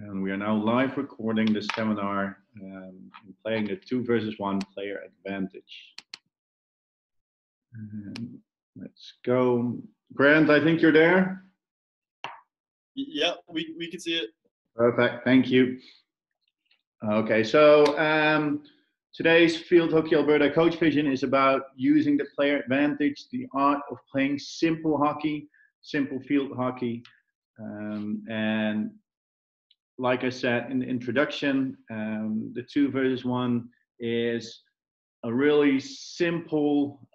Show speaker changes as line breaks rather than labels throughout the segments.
And we are now live recording the seminar and playing the 2 versus 1 player advantage. Let's go. Grant, I think you're there.
Yeah, we can see it.
Perfect, thank you. Okay, so today's Field Hockey Alberta Coach Vision is about using the player advantage, the art of playing simple hockey, simple field hockey. And like I said in the introduction, the 2 versus 1 is a really simple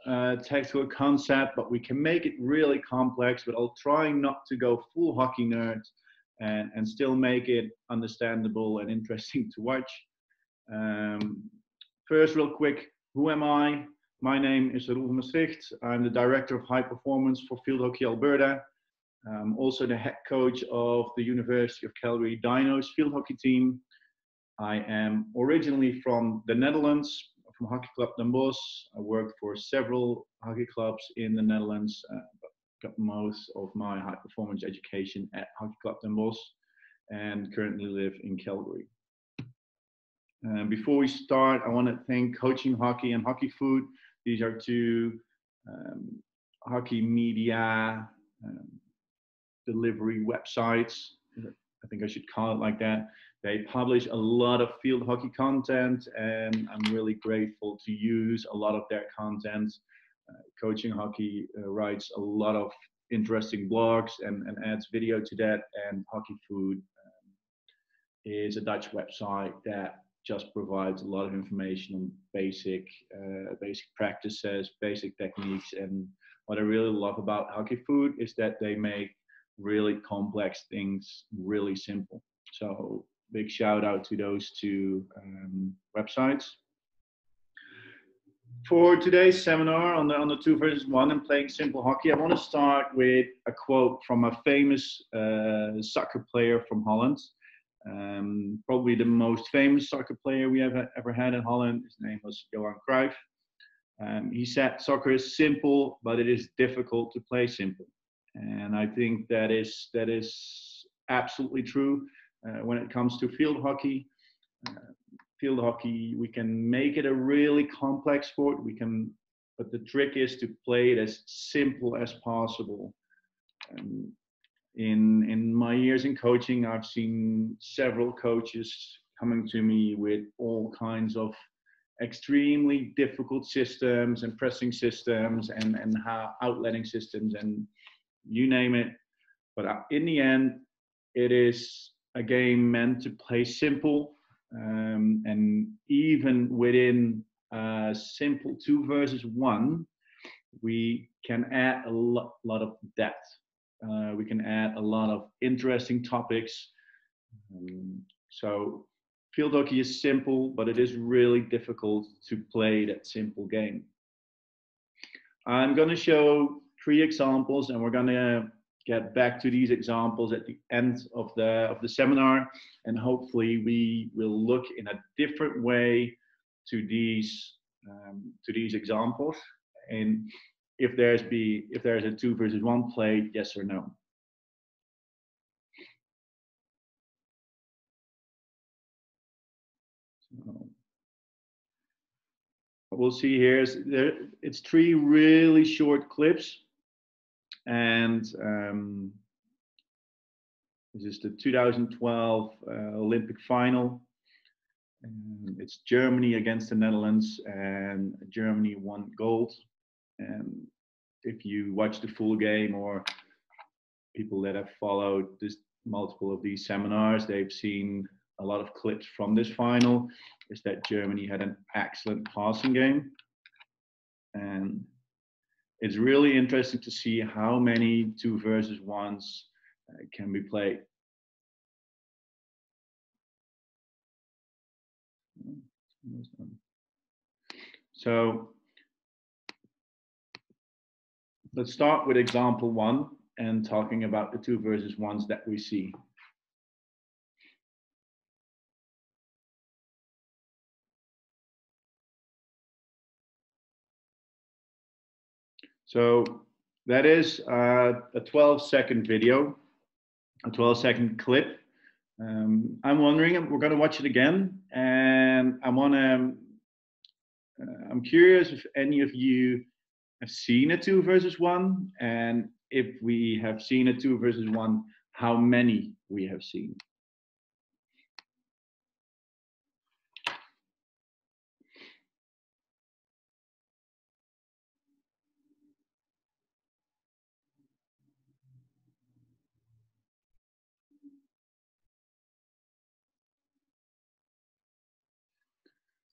technical concept, but we can make it really complex, but I'll try not to go full hockey nerd and still make it understandable and interesting to watch. First, real quick, who am I? My name is Roel Maastricht. I'm the Director of High Performance for Field Hockey Alberta. I'm also the head coach of the University of Calgary Dinos field hockey team. I am originally from the Netherlands, from Hockey Club Den Bosch. I worked for several hockey clubs in the Netherlands, but got most of my high performance education at Hockey Club Den Bosch and currently live in Calgary. Before we start, I want to thank Coaching Hockey and Hockey Food. These are two hockey media delivery websites. I think I should call it like that. They publish a lot of field hockey content, and I'm really grateful to use a lot of their content. Coaching Hockey writes a lot of interesting blogs and adds video to that, and Hockey Food is a Dutch website that just provides a lot of information on basic practices, basic techniques. And what I really love about Hockey Food is that they make really complex things really simple. So big shout out to those two websites. For today's seminar on the 2 versus 1 and playing simple hockey, I want to start with a quote from a famous soccer player from Holland. Probably the most famous soccer player we have ever had in Holland. His name was Johan Cruyff. He said, "Soccer is simple, but it is difficult to play simple." And I think that is absolutely true when it comes to field hockey. Field hockey, we can make it a really complex sport. But the trick is to play it as simple as possible. In my years in coaching, I've seen several coaches coming to me with all kinds of extremely difficult systems and pressing systems and outletting systems and you name it. But in the end, it is a game meant to play simple. And even within a simple 2 versus 1, we can add a lot of depth. We can add a lot of interesting topics. So field hockey is simple, but it is really difficult to play that simple game. I'm going to show 3 examples, and we're going to get back to these examples at the end of the seminar, and hopefully we will look in a different way to these examples, and if there's a 2 versus 1 play, yes or no. So what we'll see here is it's 3 really short clips. And this is the 2012 Olympic final. And it's Germany against the Netherlands, and Germany won gold. And if you watch the full game, or people that have followed multiple of these seminars, they've seen a lot of clips from this final, is that Germany had an excellent passing game. And it's really interesting to see how many 2 versus 1s can be played. So let's start with example 1 and talking about the 2 versus 1s that we see. So that is a 12-second video, a 12-second clip I'm wondering, we're going to watch it again, and I'm curious if any of you have seen a 2 versus 1, and if we have seen a 2 versus 1, how many we have seen.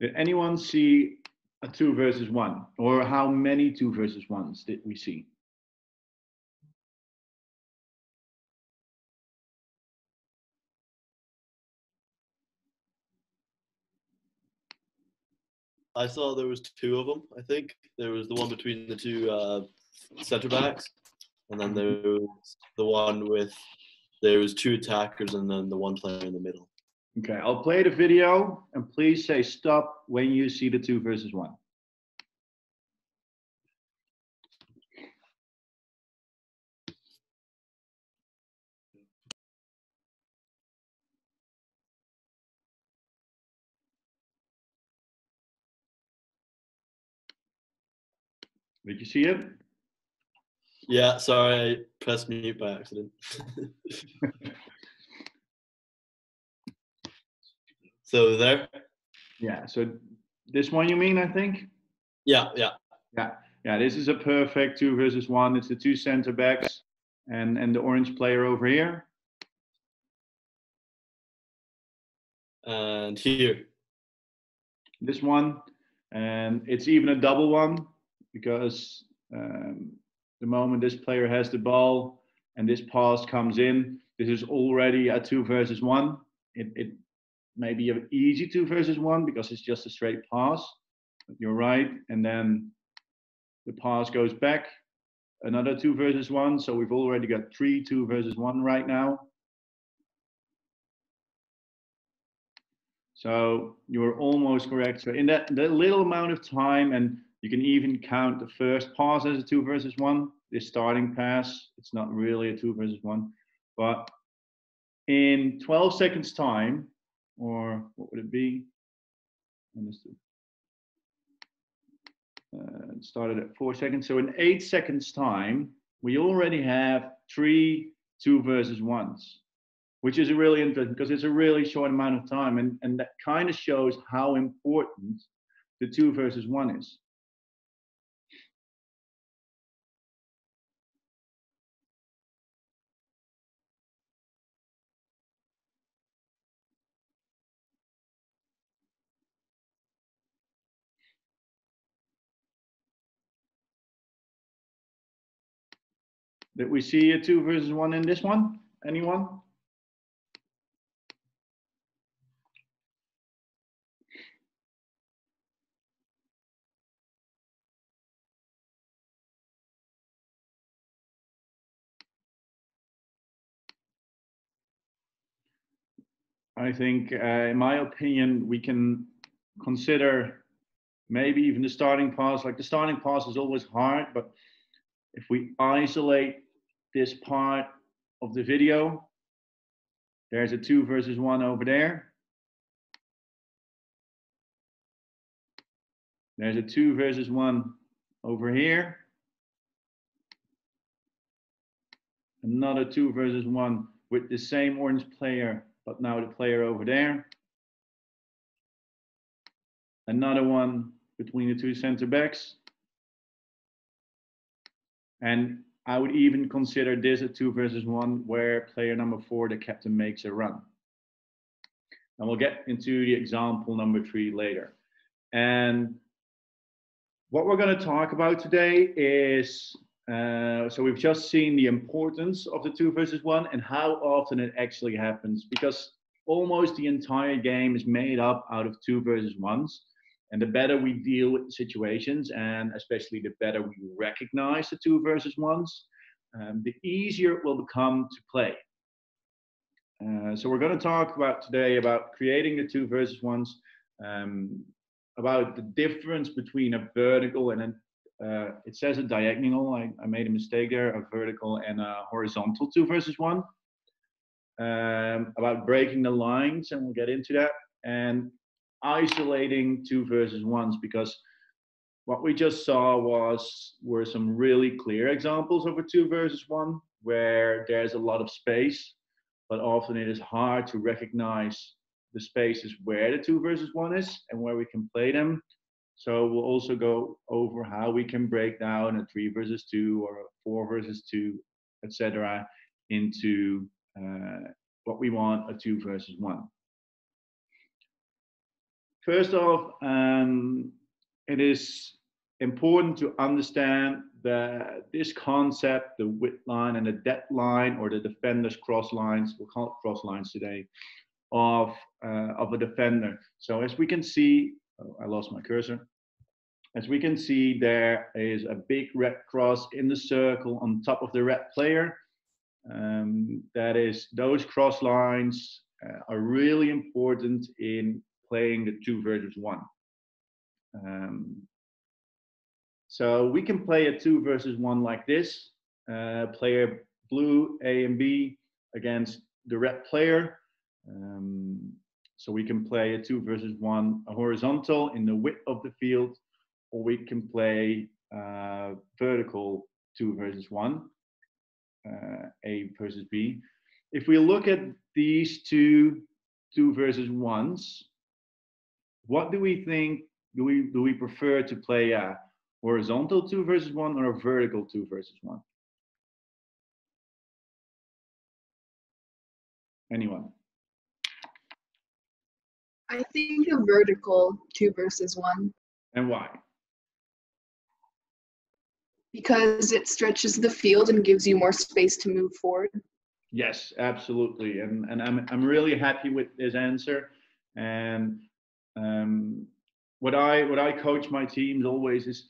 Did anyone see a 2 versus 1, or how many 2 versus 1s did we see?
I saw there was two of them. I think there was the one between the two center backs, and then there was the one with there was two attackers, and then the one player in the middle.
Okay, I'll play the video, and please say stop when you see the 2 versus 1. Did you see it?
Yeah, sorry, I pressed mute by accident. So there?
Yeah, so this one you mean, I think?
Yeah.
Yeah, this is a perfect 2 versus 1. It's the two center backs and the orange player over here.
And here.
This one, and it's even a double one because the moment this player has the ball and this pass comes in, this is already a 2 versus 1. It may be an easy 2 versus 1 because it's just a straight pass. But you're right, and then the pass goes back, another 2 versus 1. So we've already got 3 2 versus 1 right now. So you're almost correct. So in that little amount of time, and you can even count the first pass as a 2 versus 1, this starting pass, it's not really a 2 versus 1. But in 12 seconds time, or what would it be? Understood. It started at 4 seconds. So in 8 seconds time, we already have 3 2 versus 1s, which is really interesting because it's a really short amount of time. And that kind of shows how important the 2 versus 1 is. Did we see a 2 versus 1 in this one? Anyone? I think, in my opinion, we can consider maybe even the starting pass. Like the starting pass is always hard, but if we isolate this part of the video, there's a 2 versus 1 over there. There's a 2 versus 1 over here. Another 2 versus 1 with the same orange player, but now the player over there. Another one between the two center backs. And I would even consider this a 2 versus 1 where player number 4, the captain, makes a run. And we'll get into the example number 3 later. And what we're going to talk about today is, so we've just seen the importance of the 2 versus 1 and how often it actually happens, because almost the entire game is made up out of 2 versus 1s. And the better we deal with the situations, and especially the better we recognize the 2 versus 1s, the easier it will become to play. So we're going to talk about today about creating the 2 versus 1s, about the difference between a vertical and it says a diagonal. I made a mistake there, a vertical and a horizontal 2 versus 1. about breaking the lines, and we'll get into that, and isolating two versus ones, because what we just saw were some really clear examples of a two versus one where there's a lot of space, but often it is hard to recognize the spaces where the two versus one is and where we can play them. So we'll also go over how we can break down a 3 versus 2 or a 4 versus 2, etc., into what we want a 2 versus 1. First off, it is important to understand that this concept, the width line and the depth line, or the defender's cross lines, we'll call it cross lines today, of a defender. So as we can see, I lost my cursor. As we can see, there is a big red cross in the circle on top of the red player. That is, those cross lines are really important in playing the 2 versus 1. So we can play a 2 versus 1 like this. Player blue, A and B, against the red player. So we can play a 2 versus 1 a horizontal in the width of the field, or we can play vertical 2 versus 1, A versus B. If we look at these two versus 1s, what do we think? Do we prefer to play a horizontal 2 versus 1 or a vertical 2 versus 1? Anyone?
I think a vertical 2 versus 1.
And why?
Because it stretches the field and gives you more space to move forward.
Yes, absolutely, and I'm really happy with this answer. And what I coach my teams always is,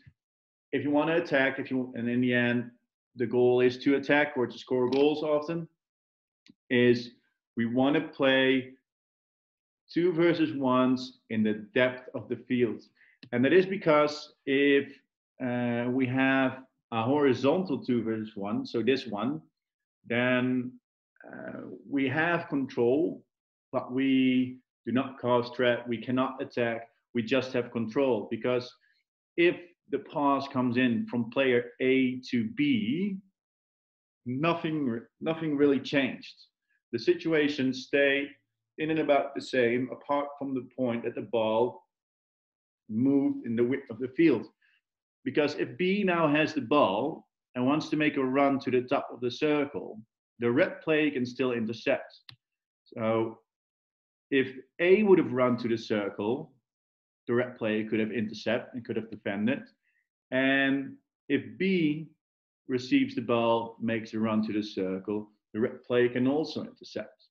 if you want to attack, and in the end the goal is to attack or to score goals often, is we want to play 2 versus 1s in the depth of the field. And that is because if we have a horizontal 2 versus 1, so this one, then we have control, but we do not cause threat. We cannot attack. We just have control, because if the pass comes in from player A to B, nothing really changed. The situation stayed in and about the same, apart from the point that the ball moved in the width of the field. Because if B now has the ball and wants to make a run to the top of the circle, the red player can still intercept. So if A would have run to the circle, the red player could have intercepted and could have defended. And if B receives the ball, makes a run to the circle, the red player can also intercept.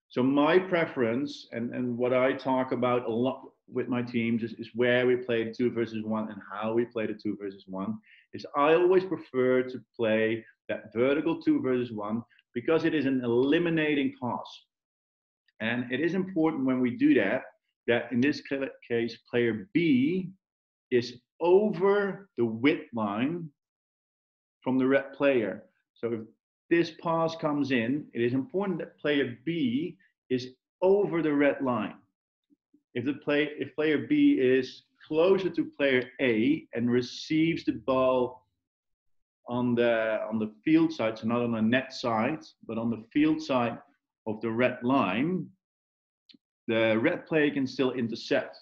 So my preference, and what I talk about a lot with my teams, is where we play the 2 versus 1 and how we play the 2 versus 1, is I always prefer to play that vertical 2 versus 1, because it is an eliminating pass. And it is important when we do that in this case, player B is over the width line from the red player. So if this pass comes in, it is important that player B is over the red line. If player B is closer to player A and receives the ball on the field side, so not on the net side, but on the field side of the red line, the red player can still intercept.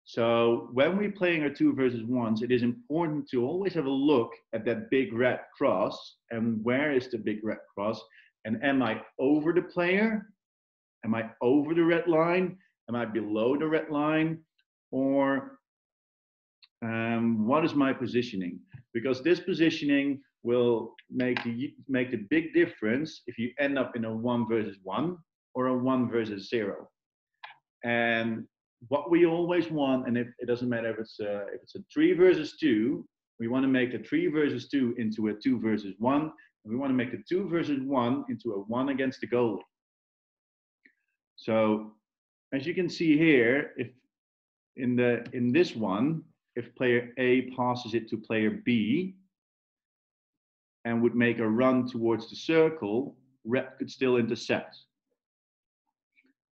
So when we're playing our 2 versus 1s, it is important to always have a look at that big red cross, and where is the big red cross, and am I over the player? Am I over the red line? Am I below the red line? Or what is my positioning? Because this positioning will make the big difference if you end up in a 1 versus 1 or a 1 versus 0. And what we always want, and it doesn't matter if it's a 3 versus 2, we want to make the 3 versus 2 into a 2 versus 1, and we want to make the 2 versus 1 into a 1 against the goalie. So as you can see here, if in this one, if player A passes it to player B and would make a run towards the circle, red could still intercept.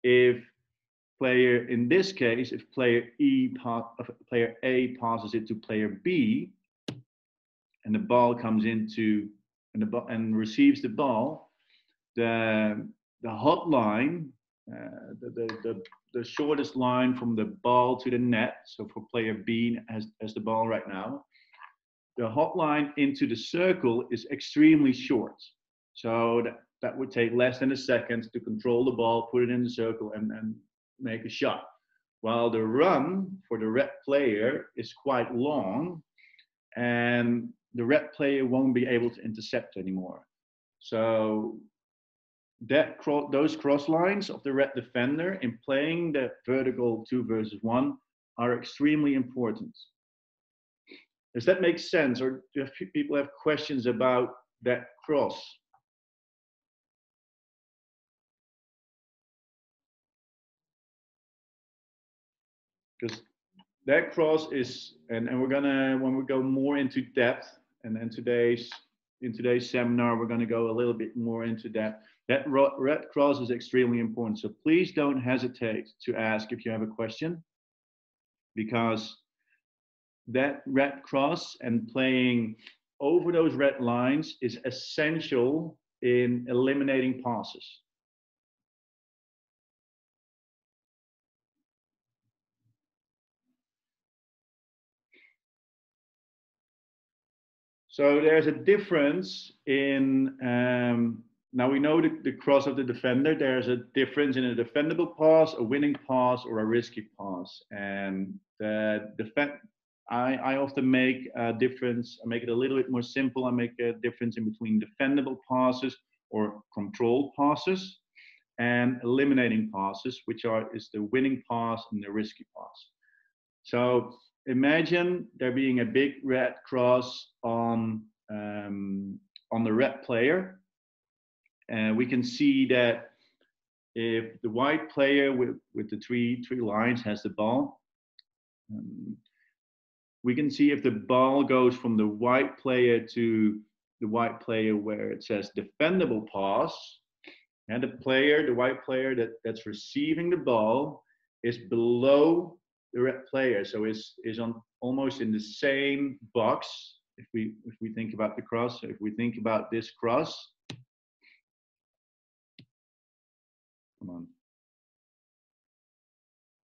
If player, in this case, if player player A passes it to player B, and the ball comes into and receives the ball, the hotline, the shortest line from the ball to the net. So for player B has the ball right now, the hotline into the circle is extremely short. So that would take less than a second to control the ball, put it in the circle, and make a shot. While the run for the red player is quite long, and the red player won't be able to intercept anymore. So those cross lines of the red defender in playing the vertical 2 versus 1 are extremely important. Does that make sense, or do people have questions about that cross? Because that cross is, and we're gonna, when we go more into depth, and in today's seminar, we're gonna go a little bit more into depth. That red cross is extremely important. So please don't hesitate to ask if you have a question, because that red cross and playing over those red lines is essential in eliminating passes. So there's a difference in, now we know the cross of the defender. There's a difference in a defendable pass, a winning pass, or a risky pass. And I often make a difference. I make it a little bit more simple. I make a difference in between defendable passes or controlled passes and eliminating passes, which is the winning pass and the risky pass. So imagine there being a big red cross on the red player, and we can see that if the white player with the three lines has the ball, we can see if the ball goes from the white player to the white player where it says defendable pass, and the white player that's receiving the ball is below the red player, so is on almost in the same box. If we think about the cross, so if we think about this cross, come on,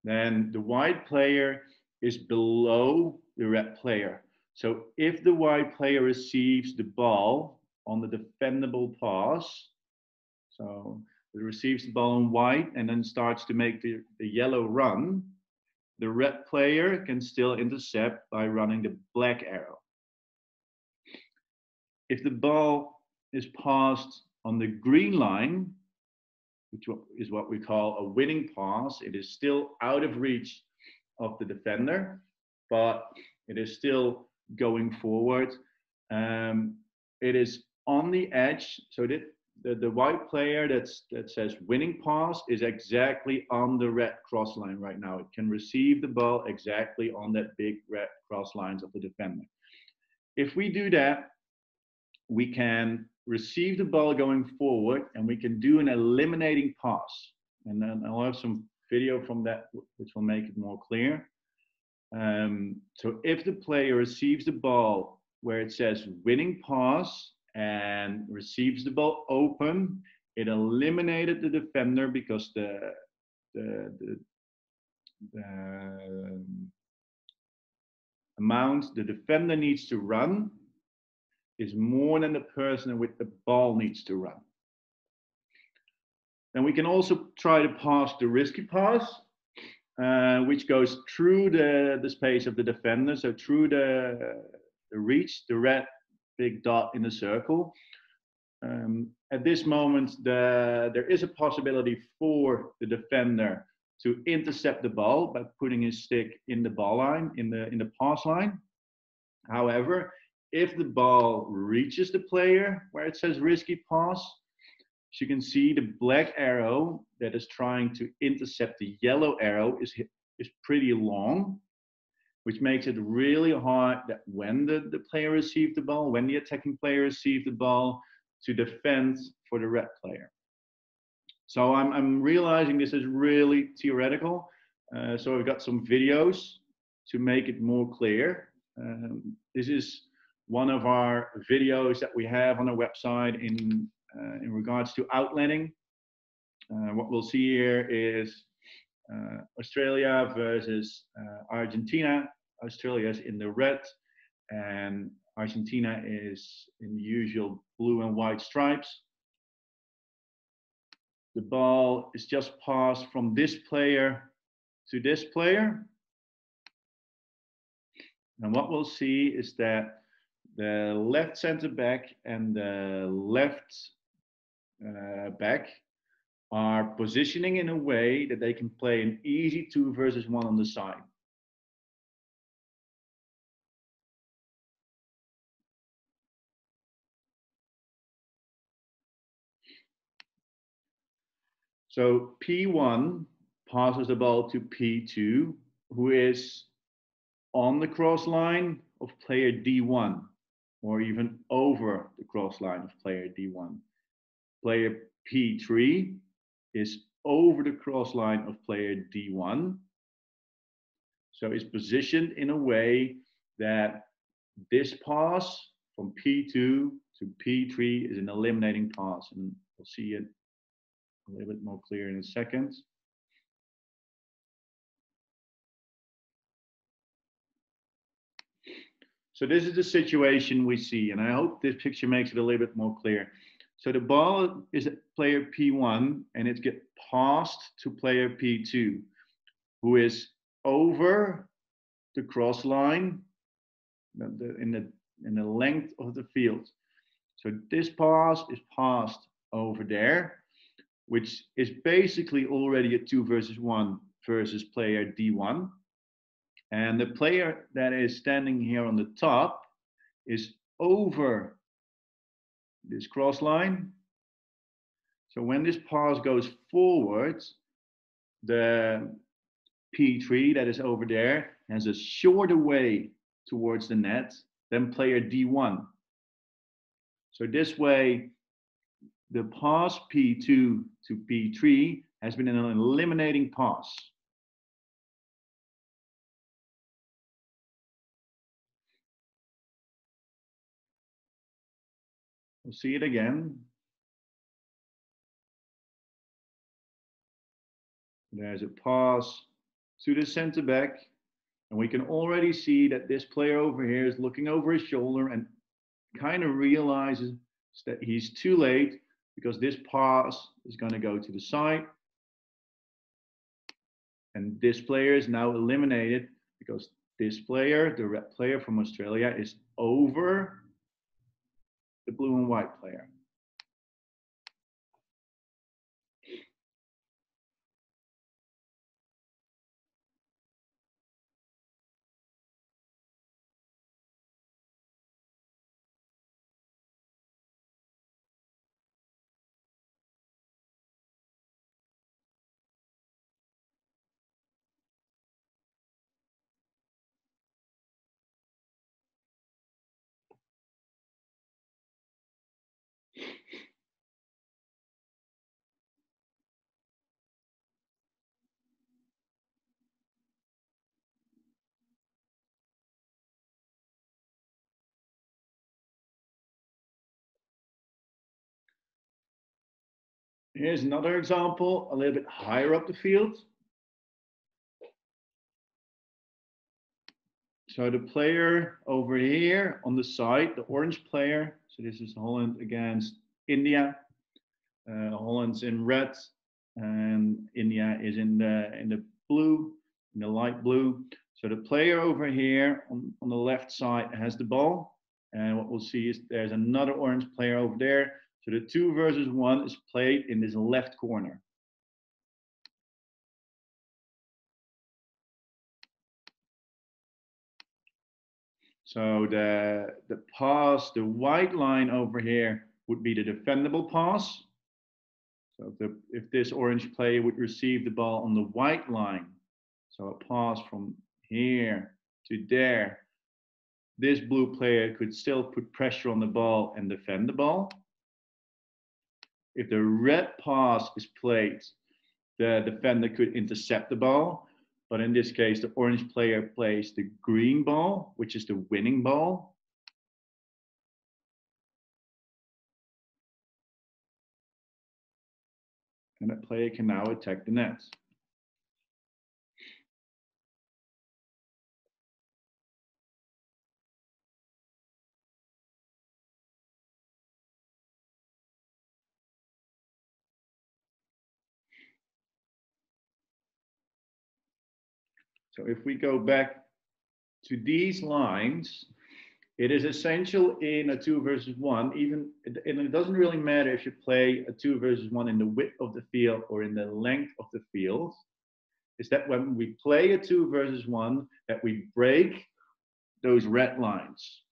then the white player is below the red player. So if the white player receives the ball on the defendable pass, so it receives the ball on white and then starts to make the yellow run, the red player can still intercept by running the black arrow. If the ball is passed on the green line, which is what we call a winning pass, it is still out of reach of the defender, but it is still going forward. It is on the edge, so the white player that says winning pass is exactly on the red cross line right now. It can receive the ball exactly on that big red cross lines of the defender. If we do that, we can receive the ball going forward, and we can do an eliminating pass. And then I'll have some video from that which will make it more clear. So if the player receives the ball where it says winning pass and receives the ball open, it eliminated the defender because the amount the defender needs to run is more than the person with the ball needs to run. Then we can also try to pass the risky pass, which goes through the space of the defender, so through the reach, the red big dot in the circle. At this moment, there is a possibility for the defender to intercept the ball by putting his stick in the ball line, in the pass line. However, if the ball reaches the player where it says risky pass, as you can see, the black arrow that is trying to intercept the yellow arrow is pretty long, which makes it really hard that when the player receives the ball, when the attacking player receives the ball, to defend for the red player. So I'm realizing this is really theoretical. So I've got some videos to make it more clear. This is one of our videos that we have on our website in regards to outlining. What we'll see here is Australia versus Argentina. Australia is in the red and Argentina is in the usual blue and white stripes. The ball is just passed from this player to this player. And what we'll see is that the left center back and the left back are positioning in a way that they can play an easy 2 versus 1 on the side. So P1 passes the ball to P2, who is on the cross line of player D1, or even over the cross line of player D1. Player P3 is over the cross line of player D1. So it's positioned in a way that this pass from P2 to P3 is an eliminating pass. And we'll see it a little bit more clear in a second. So this is the situation we see, and I hope this picture makes it a little bit more clear. So the ball is at player P1, and it gets passed to player P2, who is over the cross line in the length of the field. So this pass is passed over there, which is basically already a 2 versus 1 versus player D1. And the player that is standing here on the top is over this cross line. So when this pass goes forward, the P3 that is over there has a shorter way towards the net than player D1. So this way, the pass P2 to P3 has been an eliminating pass. We'll see it again. There's a pass to the center back, and we can already see that this player over here is looking over his shoulder and kind of realizes that he's too late because this pass is going to go to the side. And this player is now eliminated because this player, the red player from Australia, is over the blue and white player. Here's another example, a little bit higher up the field. So the player over here on the side, the orange player, so this is Holland against India. Holland's in red and India is in the blue, in the light blue. So the player over here on the left side has the ball. And what we'll see is there's another orange player over there. So the 2 versus 1 is played in this left corner. So the pass, the white line over here would be the defendable pass. So if this orange player would receive the ball on the white line, so a pass from here to there, this blue player could still put pressure on the ball and defend the ball. if the red pass is played, the defender could intercept the ball. But in this case, the orange player plays the green ball, which is the winning ball. And that player can now attack the net. So if we go back to these lines, it is essential in a 2 versus 1, even, and it doesn't really matter if you play a 2 versus 1 in the width of the field or in the length of the field, is that when we play a 2 versus 1, that we break those red lines.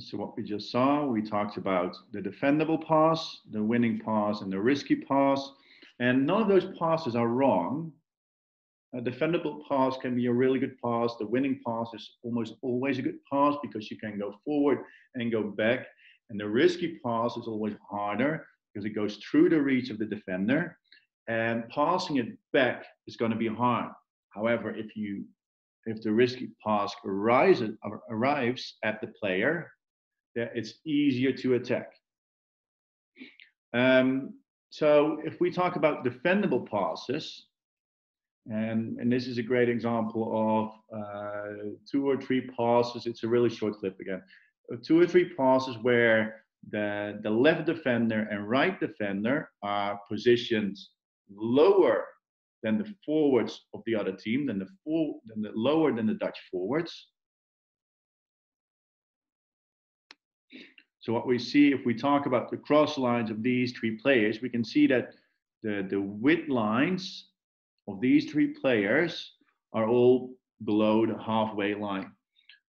So what we just saw, we talked about the defendable pass, the winning pass, and the risky pass. And none of those passes are wrong. A defendable pass can be a really good pass. The winning pass is almost always a good pass because you can go forward and go back. And the risky pass is always harder because it goes through the reach of the defender. And passing it back is going to be hard. However, if the risky pass arrives at the player, it's easier to attack. So if we talk about defendable passes, and this is a great example of 2 or 3 passes. It's a really short clip again. 2 or 3 passes where the left defender and right defender are positioned lower than the forwards of the other team, lower than the Dutch forwards. So what we see, if we talk about the cross lines of these 3 players, we can see that the width lines of these 3 players are all below the halfway line.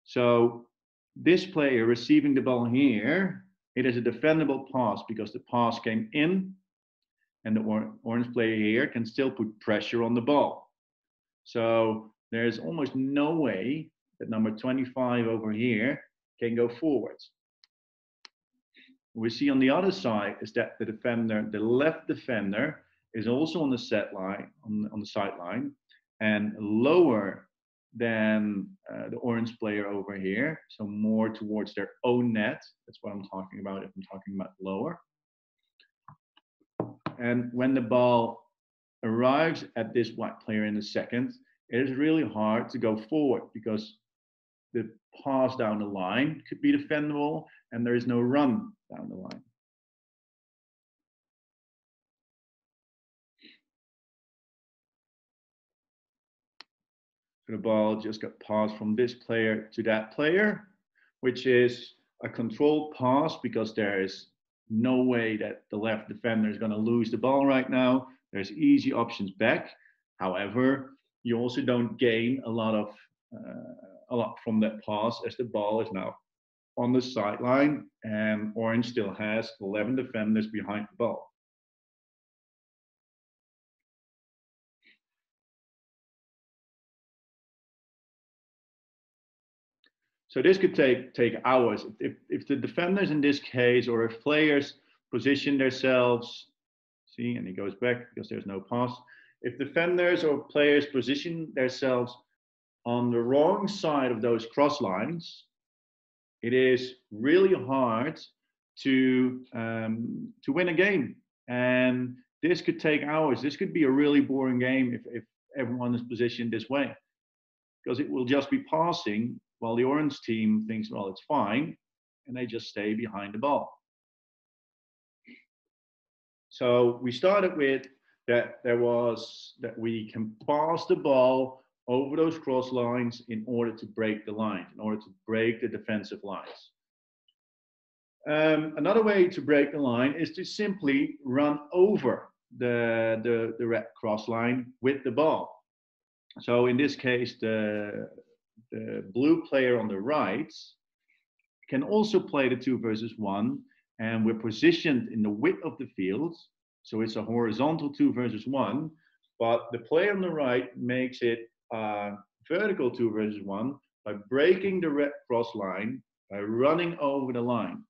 So this player receiving the ball here, it is a defendable pass because the pass came in and the orange player here can still put pressure on the ball. So there's almost no way that number 25 over here can go forwards. We see on the other side is that the left defender, is also on the set line, on the sideline, and lower than the orange player over here, so more towards their own net. That's what I'm talking about if I'm talking about lower. And when the ball arrives at this white player in a second, it is really hard to go forward because the pass down the line could be defendable and there is no run down the line. So the ball just got passed from this player to that player, which is a controlled pass because there is no way that the left defender is going to lose the ball right now. There's easy options back. However, you also don't gain a lot from that pass as the ball is now on the sideline and orange still has 11 defenders behind the ball. So this could take hours. If the defenders in this case, or if players position themselves, see, and he goes back because there's no pass. If defenders or players position themselves on the wrong side of those cross lines, it is really hard to win a game. And this could take hours. This could be a really boring game if everyone is positioned this way, because it will just be passing while the orange team thinks, well, it's fine, and they just stay behind the ball. So we started with that we can pass the ball over those cross lines in order to break the lines, in order to break the defensive lines. Another way to break the line is to simply run over the red cross line with the ball. So in this case, the blue player on the right can also play the 2 versus 1, and we're positioned in the width of the field. So it's a horizontal 2 versus 1, but the player on the right makes it vertical 2 versus 1 by breaking the red cross line, by running over the line.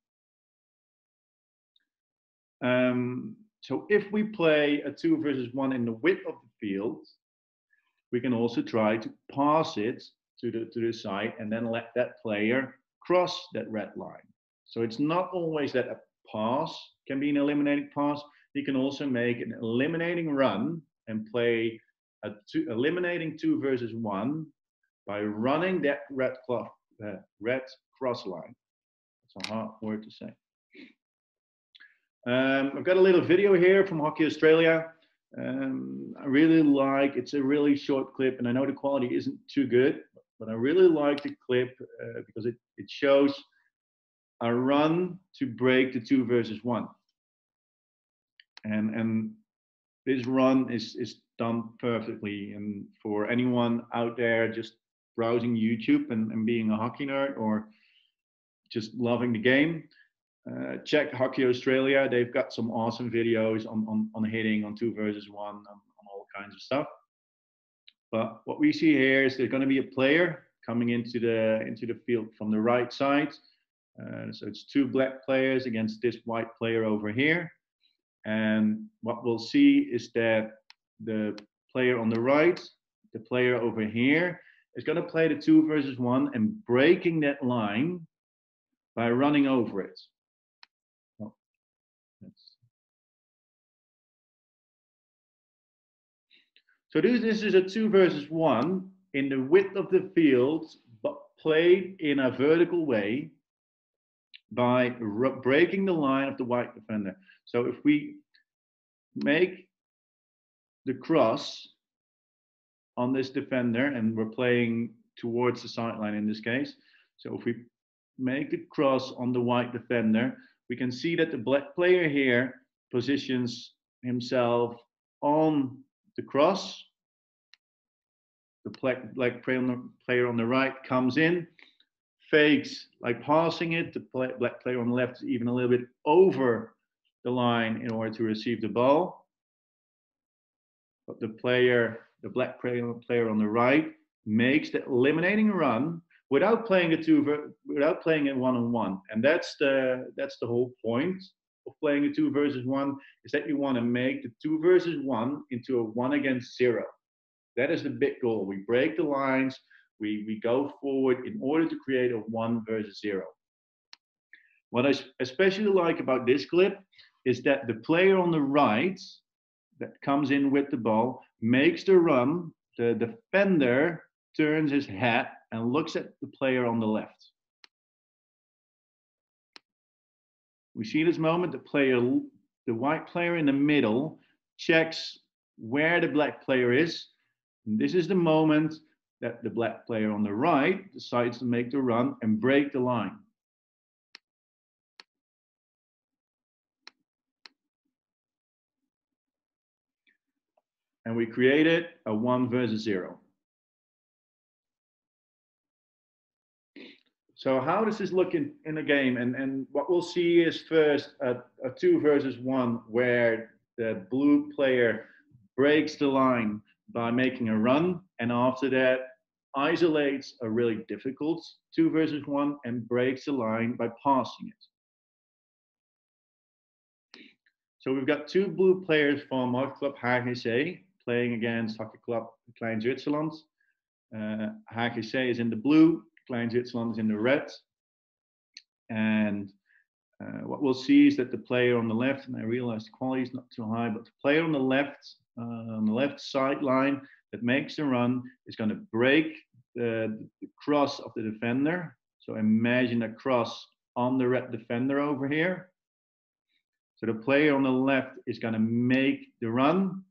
So if we play a 2 versus 1 in the width of the field, we can also try to pass it to the side and then let that player cross that red line. So it's not always that a pass can be an eliminating pass. You can also make an eliminating run and play a eliminating 2 versus 1 by running that red cross line. It's a hard word to say. I've got a little video here from Hockey Australia. I really like, it's a really short clip, and I know the quality isn't too good, but I really like the clip because it shows a run to break the 2 versus 1. And this run is done perfectly. And for anyone out there just browsing YouTube and being a hockey nerd or just loving the game, check Hockey Australia. They've got some awesome videos on hitting, on 2 versus 1, on all kinds of stuff. But what we see here is there's going to be a player coming into the field from the right side. So it's 2 black players against this white player over here. And what we'll see is that the player on the right, the player over here, is going to play the 2 versus 1 and breaking that line by running over it. Oh, so this is a 2 versus 1 in the width of the field, but played in a vertical way by breaking the line of the white defender. So if we make the cross on this defender, and we're playing towards the sideline in this case, so if we make the cross on the white defender, we can see that the black player here positions himself on the cross. The black player on the right comes in, fakes like passing it. The black player on the left is even a little bit over the line in order to receive the ball. But the black player on the right makes the eliminating run without playing a 1-on-1. And that's the whole point of playing a 2 versus 1, is that you want to make the 2 versus 1 into a 1 against 0. That is the big goal. We break the lines, we go forward in order to create a 1 versus 0. What I especially like about this clip is that the player on the right that comes in with the ball makes the run. The defender turns his head and looks at the player on the left. We see this moment, the white player in the middle checks where the black player is. And this is the moment that the black player on the right decides to make the run and break the line. And we created a 1 versus 0. So how does this look in the game? And what we'll see is first a 2 versus 1 where the blue player breaks the line by making a run, and after that isolates a really difficult 2 versus 1 and breaks the line by passing it. So we've got 2 blue players from Hockey Club HGC playing against Hockey Club Klein Zwitserland. HGC is in the blue, Klein Zwitserland is in the red. And what we'll see is that the player on the left, and I realize the quality is not too high, but the player on the left sideline that makes the run is going to break the cross of the defender. So imagine a cross on the red defender over here. So the player on the left is going to make the run.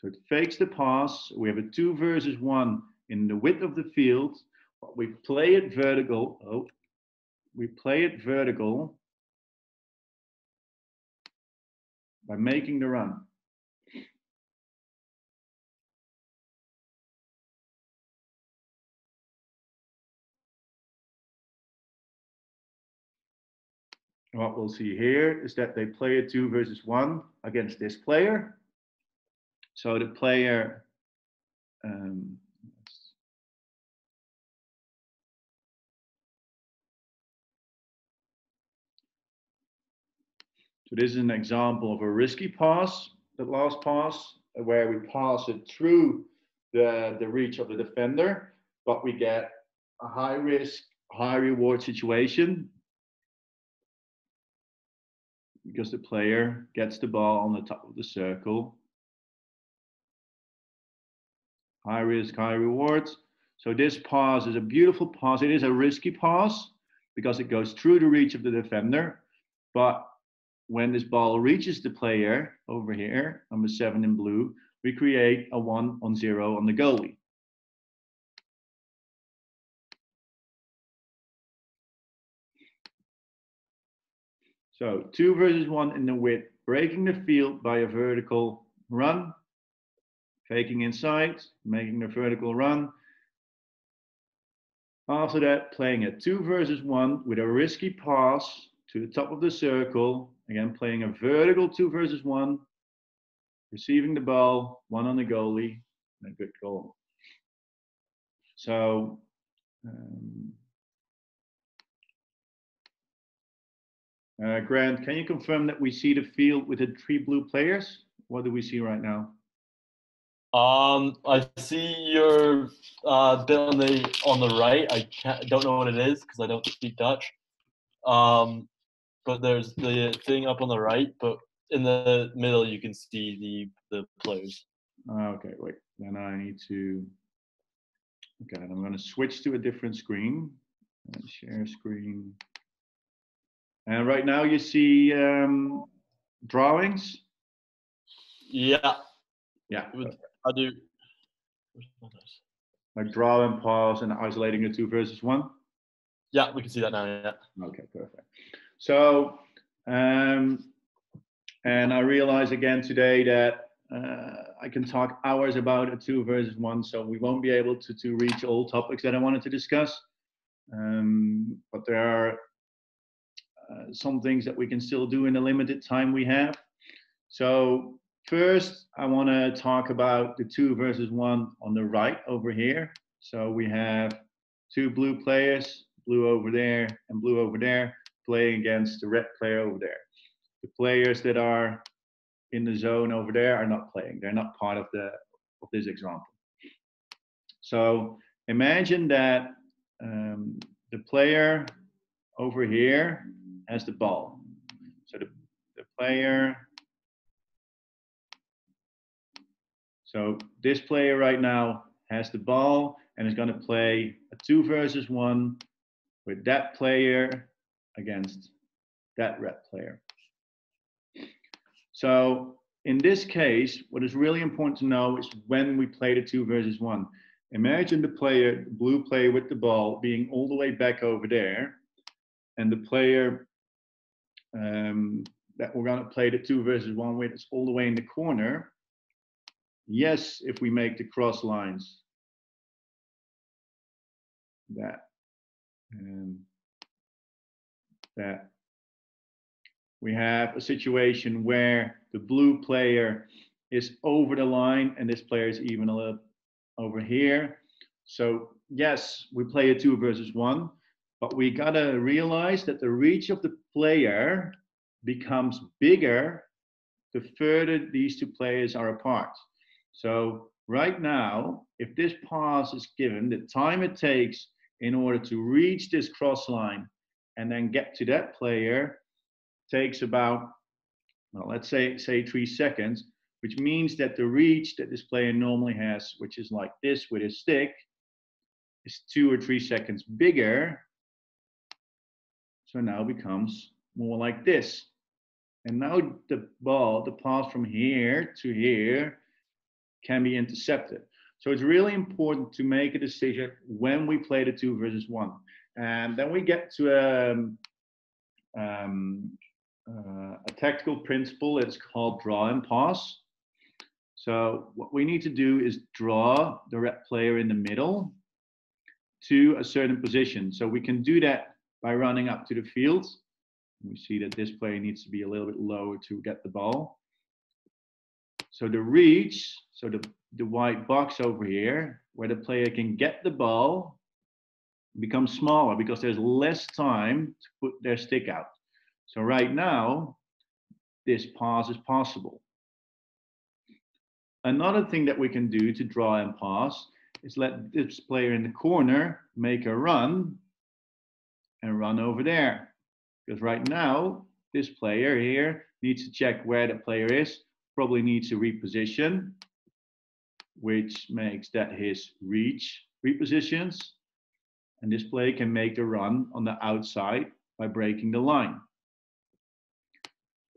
So it fakes the pass. We have a 2 versus 1 in the width of the field. But we play it vertical. Oh, we play it vertical by making the run. What we'll see here is that they play a 2 versus 1 against this player. So the player, so this is an example of a risky pass, the last pass, where we pass it through the reach of the defender, but we get a high risk, high reward situation because the player gets the ball on the top of the circle. High risk, high reward. So this pass is a beautiful pass. It is a risky pass because it goes through the reach of the defender. But when this ball reaches the player over here, number 7 in blue, we create a 1-on-0 on the goalie. So 2 versus 1 in the width, breaking the field by a vertical run, faking inside, making the vertical run. After that, playing a 2 versus 1 with a risky pass to the top of the circle. Again, playing a vertical 2 versus 1, receiving the ball, 1 on the goalie, and a good goal. So, Grant, can you confirm that we see the field with the 3 blue players? What do we see right now?
I see your bit on the right. I don't know what it is because I don't speak Dutch. But there's the thing up on the right, but in the middle you can see the players.
Okay, wait. Then I need to. Okay, I'm going to switch to a different screen. Share screen. And right now you see drawings.
Yeah.
Yeah.
I do.
Like draw and pause and isolating the 2 versus 1.
Yeah, we can see that now. Yeah.
Okay, perfect. So, and I realize again today that I can talk hours about a 2 versus 1, so we won't be able to reach all topics that I wanted to discuss. But there are some things that we can still do in the limited time we have. So first, I want to talk about the 2 versus 1 on the right over here. So we have 2 blue players, blue over there and blue over there, playing against the red player over there. The players that are in the zone over there are not playing. They're not part of this example. So imagine that the player over here has the ball. So the player, so this player right now has the ball and is going to play a 2 versus 1 with that player against that red player. So in this case, what is really important to know is when we play the 2 versus 1. Imagine the player, the blue player with the ball being all the way back over there, and the player that we're going to play the 2 versus 1 with is all the way in the corner. Yes, if we make the cross lines, that we have a situation where the blue player is over the line and this player is even a little over here. So yes, we play a 2 versus 1, but we gotta realize that the reach of the player becomes bigger the further these 2 players are apart. So right now, if this pass is given, the time it takes in order to reach this cross line and then get to that player takes about, well, let's say 3 seconds, which means that the reach that this player normally has, which is like this with his stick, is 2 or 3 seconds bigger. So now it becomes more like this. And now the ball, the pass from here to here, can be intercepted. So it's really important to make a decision when we play the 2 versus 1. And then we get to a tactical principle. It's called draw and pass. So what we need to do is draw the red player in the middle to a certain position. So we can do that by running up to the field. We see that this player needs to be a little bit lower to get the ball. So the reach, so the white box over here, where the player can get the ball, becomes smaller because there's less time to put their stick out. So right now, this pass is possible. Another thing that we can do to draw and pass is let this player in the corner make a run and run over there. Because right now, this player here needs to check where the player is, probably needs to reposition, which makes that his reach repositions. And this player can make the run on the outside by breaking the line.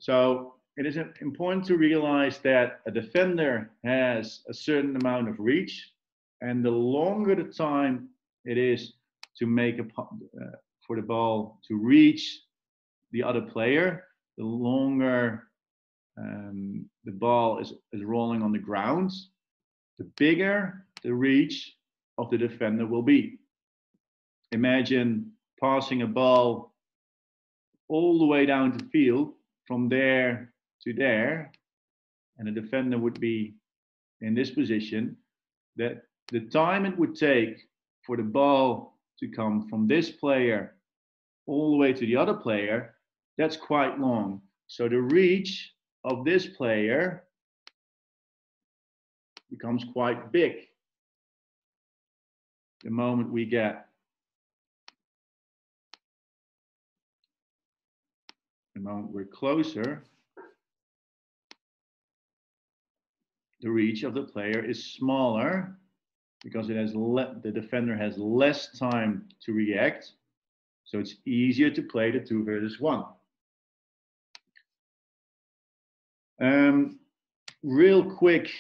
So it is important to realize that a defender has a certain amount of reach, and the longer the time it is to make for the ball to reach the other player, the longer the ball is rolling on the ground, the bigger the reach of the defender will be. Imagine passing a ball all the way down the field from there to there, and the defender would be in this position, that the time it would take for the ball to come from this player all the way to the other player, that's quite long. So the reach of this player becomes quite big the moment we get the moment we're closer. The reach of the player is smaller because it has the defender has less time to react, so it's easier to play the 2 versus 1. Real quick,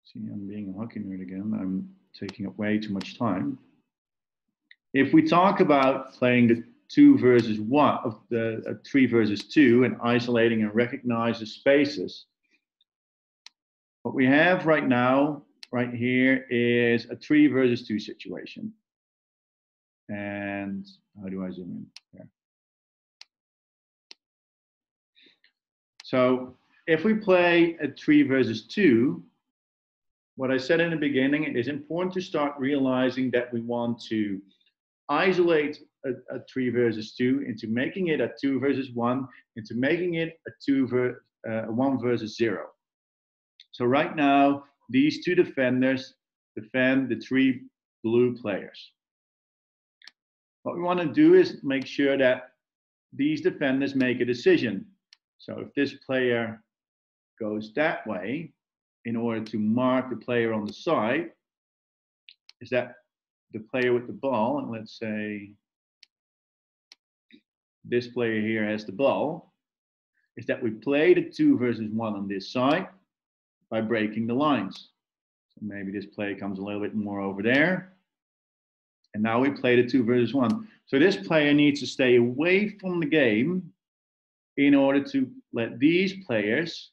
see, I'm being a hockey nerd again. I'm taking up way too much time. If we talk about playing the 2 versus 1 of the 3 versus 2 and isolating and recognize the spaces, what we have right now, right here, is a 3 versus 2 situation. And how do I zoom in here? So if we play a 3 versus 2, what I said in the beginning, it is important to start realizing that we want to isolate a 3 versus 2 into making it a 2 versus 1, into making it a 1 versus 0. So right now, these 2 defenders defend the 3 blue players. What we want to do is make sure that these defenders make a decision. So if this player goes that way, in order to mark the player on the side, is that the player with the ball, and let's say this player here has the ball, is that we play the 2 versus 1 on this side by breaking the lines. So maybe this player comes a little bit more over there. And now we play the 2 versus 1. So this player needs to stay away from the game in order to let these players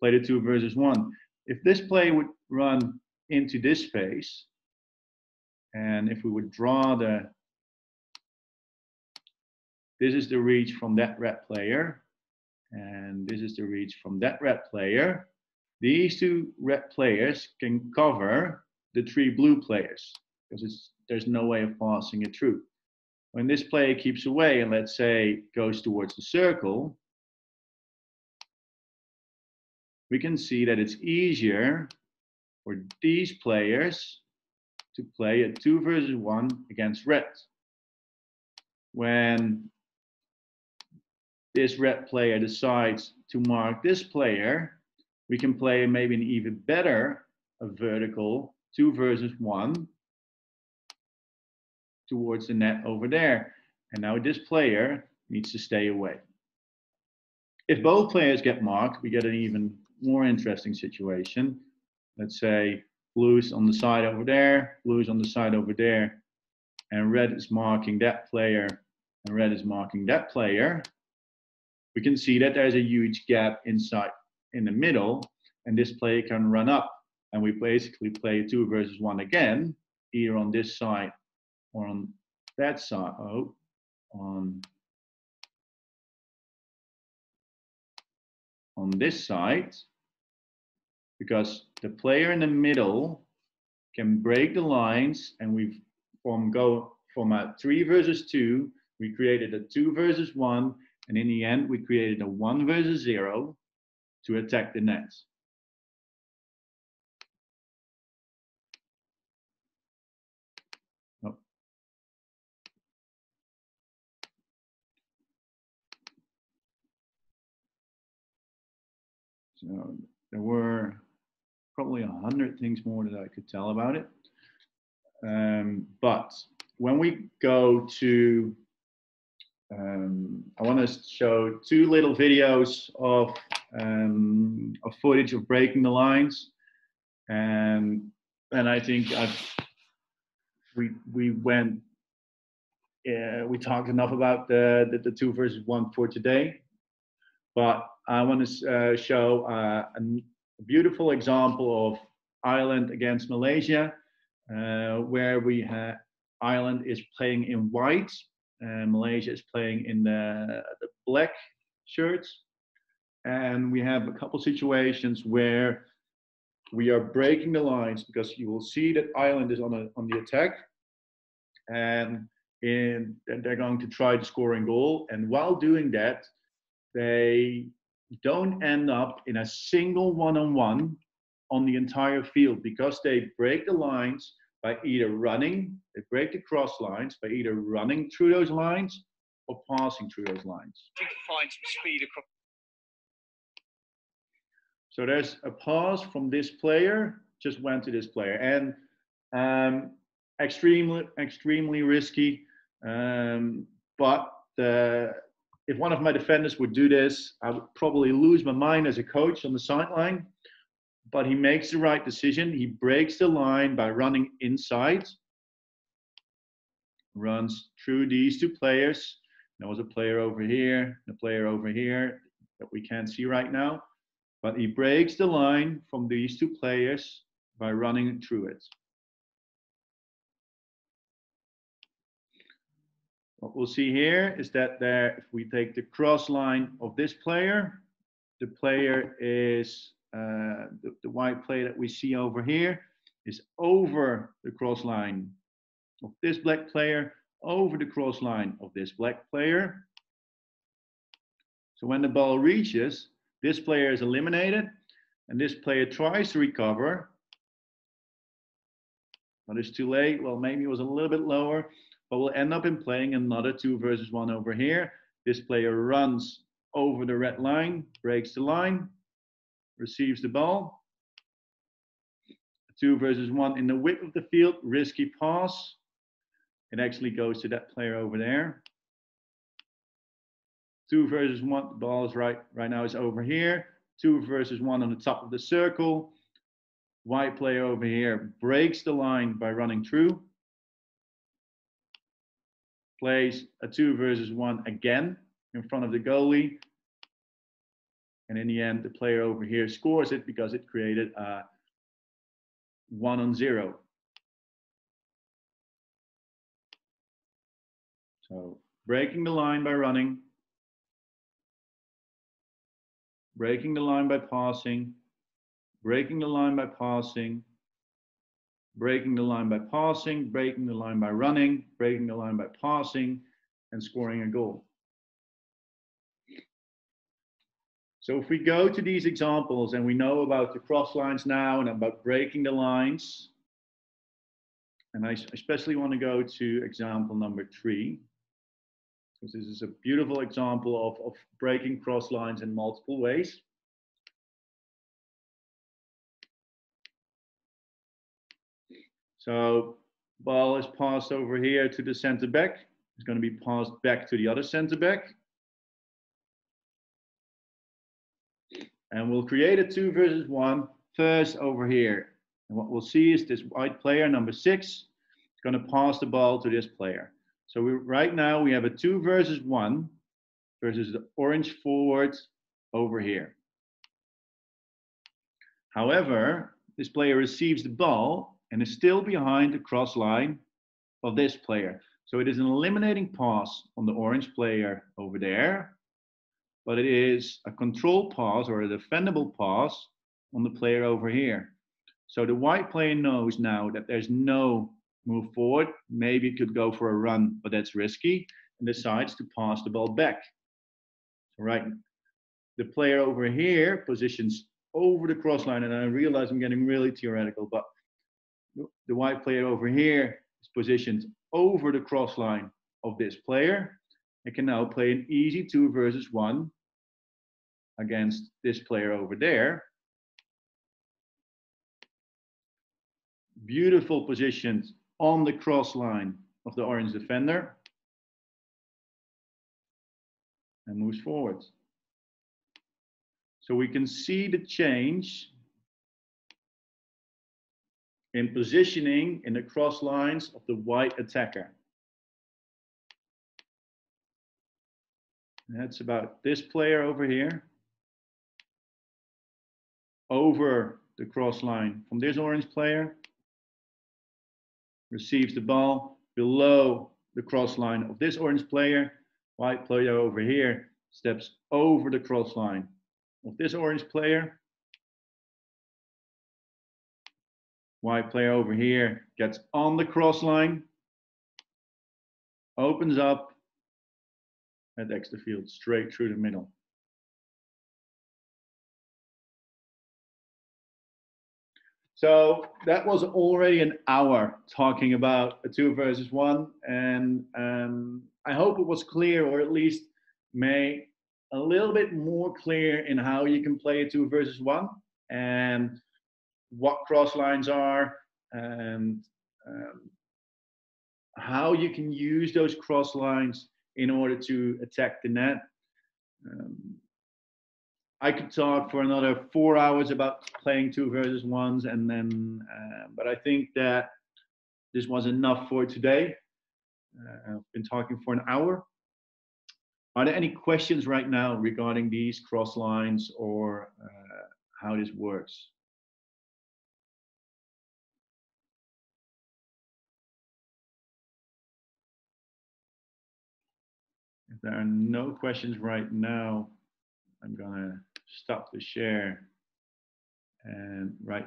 play the 2 versus 1. If this player would run into this space, and if we would draw this is the reach from that red player, and this is the reach from that red player, these 2 red players can cover the 3 blue players because there's no way of passing it through. When this player keeps away and let's say goes towards the circle, we can see that it's easier for these players to play a 2 versus 1 against red. When this red player decides to mark this player, we can play maybe an even better vertical 2 versus 1 towards the net over there. And now this player needs to stay away. If both players get marked, we get an even more interesting situation. Let's say blue's on the side over there, blue's on the side over there, and red is marking that player, and red is marking that player. We can see that there's a huge gap inside in the middle, and this player can run up, and we basically play 2 versus 1 again, either on this side or on that side. Oh, on this side, because the player in the middle can break the lines, and we go from a 3 versus 2, we created a 2 versus 1, and in the end we created a 1 versus 0 to attack the net. Oh. So there were probably 100 things more that I could tell about it. But when we go to, I want to show 2 little videos of footage of breaking the lines, and I think we talked enough about the 2 versus 1 for today. But I want to show a beautiful example of Ireland against Malaysia, where Ireland is playing in white and Malaysia is playing in the black shirts. And we have a couple situations where we are breaking the lines, because you will see that Ireland is on the attack, and they're going to try to score a goal. And while doing that, they don't end up in a single one-on-one on the entire field, because they break the lines by either running, they break the cross lines by either running through those lines or passing through those lines.
You can find some speed across.
So there's a pass from this player, just went to this player, and extremely risky. But if one of my defenders would do this, I would probably lose my mind as a coach on the sideline. But he makes the right decision. He breaks the line by running inside, runs through these 2 players. There was a player over here, a player over here that we can't see right now. But he breaks the line from these 2 players by running through it. What we'll see here is that if we take the cross line of this player, the player is, the white player that we see over here is over the cross line of this black player, over the cross line of this black player. So when the ball reaches, this player is eliminated, and this player tries to recover, but it's too late. Well, maybe it was a little bit lower, but we'll end up in playing another 2 versus 1 over here. This player runs over the red line, breaks the line, receives the ball. 2 versus 1 in the width of the field, risky pass. It actually goes to that player over there. 2 versus 1, the ball is right now is over here. 2 versus 1 on the top of the circle. White player over here breaks the line by running through. Plays a 2 versus 1 again in front of the goalie. And in the end, the player over here scores it because it created a 1-on-0. So breaking the line by running, breaking the line by passing, breaking the line by passing, breaking the line by passing, breaking the line by running, breaking the line by passing, and scoring a goal. So if we go to these examples and we know about the cross lines now and about breaking the lines, and I especially want to go to example number 3, because this is a beautiful example of breaking cross lines in multiple ways. So ball is passed over here to the center back. It's going to be passed back to the other center back. And we'll create a 2 versus 1 first over here. And what we'll see is this white player, number 6, is going to pass the ball to this player. So right now we have a 2 versus 1 versus the orange forward over here. However, this player receives the ball and is still behind the cross line of this player. So it is an eliminating pass on the orange player over there, but it is a control pass or a defendable pass on the player over here. So the white player knows now that there's no move forward. Maybe it could go for a run, but that's risky, and decides to pass the ball back. So right, the player over here positions over the cross line, and I realize I'm getting really theoretical, but the white player over here is positioned over the cross line of this player. It can now play an easy 2 versus 1 against this player over there. Beautiful positions on the cross line of the orange defender. And moves forward. So we can see the change in positioning in the cross lines of the white attacker. And that's about this player over here. Over the cross line from this orange player. Receives the ball below the cross line of this orange player. White player over here steps over the cross line of this orange player. White player over here gets on the cross line, opens up at extra field, straight through the middle. So that was already an hour talking about a 2 versus 1, and I hope it was clear, or at least made a little bit more clear in how you can play a 2 versus 1 and what cross lines are, and how you can use those cross lines in order to attack the net. I could talk for another 4 hours about playing 2 versus 1s, and then, but I think that this was enough for today. I've been talking for an hour. Are there any questions right now regarding these cross lines or how this works? If there are no questions right now, I'm gonna stop the share. And right